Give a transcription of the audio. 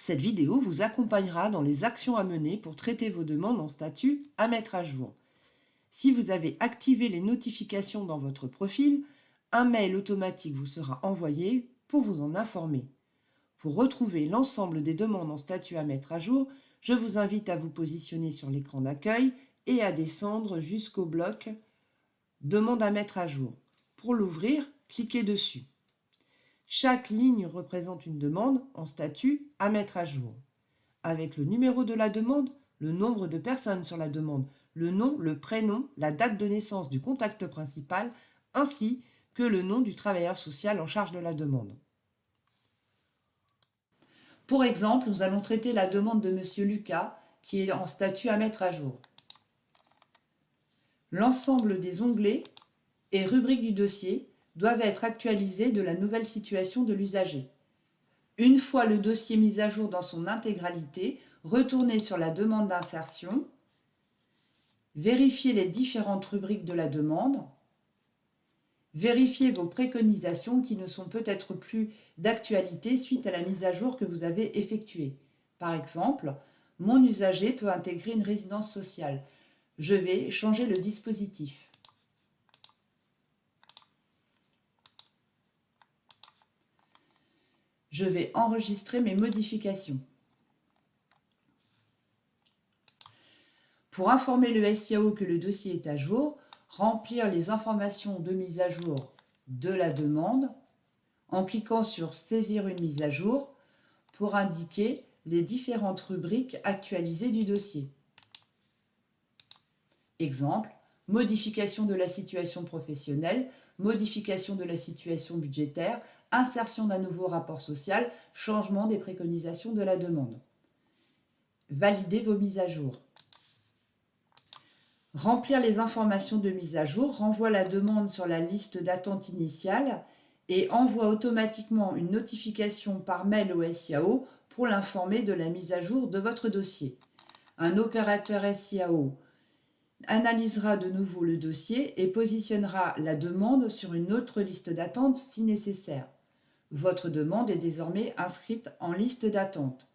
Cette vidéo vous accompagnera dans les actions à mener pour traiter vos demandes en statut à mettre à jour. Si vous avez activé les notifications dans votre profil, un mail automatique vous sera envoyé pour vous en informer. Pour retrouver l'ensemble des demandes en statut à mettre à jour, je vous invite à vous positionner sur l'écran d'accueil et à descendre jusqu'au bloc « Demande à mettre à jour ». Pour l'ouvrir, cliquez dessus. Chaque ligne représente une demande en statut à mettre à jour. Avec le numéro de la demande, le nombre de personnes sur la demande, le nom, le prénom, la date de naissance du contact principal, ainsi que le nom du travailleur social en charge de la demande. Pour exemple, nous allons traiter la demande de M. Lucas qui est en statut à mettre à jour. L'ensemble des onglets et rubriques du dossier doivent être actualisés de la nouvelle situation de l'usager. Une fois le dossier mis à jour dans son intégralité, retournez sur la demande d'insertion, vérifiez les différentes rubriques de la demande, vérifiez vos préconisations qui ne sont peut-être plus d'actualité suite à la mise à jour que vous avez effectuée. Par exemple, mon usager peut intégrer une résidence sociale. Je vais changer le dispositif. Je vais enregistrer mes modifications. Pour informer le SIAO que le dossier est à jour, remplir les informations de mise à jour de la demande en cliquant sur « Saisir une mise à jour » pour indiquer les différentes rubriques actualisées du dossier. Exemple, modification de la situation professionnelle, modification de la situation budgétaire, insertion d'un nouveau rapport social, changement des préconisations de la demande. Validez vos mises à jour. Remplir les informations de mise à jour renvoie la demande sur la liste d'attente initiale et envoie automatiquement une notification par mail au SIAO pour l'informer de la mise à jour de votre dossier. Un opérateur SIAO analysera de nouveau le dossier et positionnera la demande sur une autre liste d'attente si nécessaire. Votre demande est désormais inscrite en liste d'attente.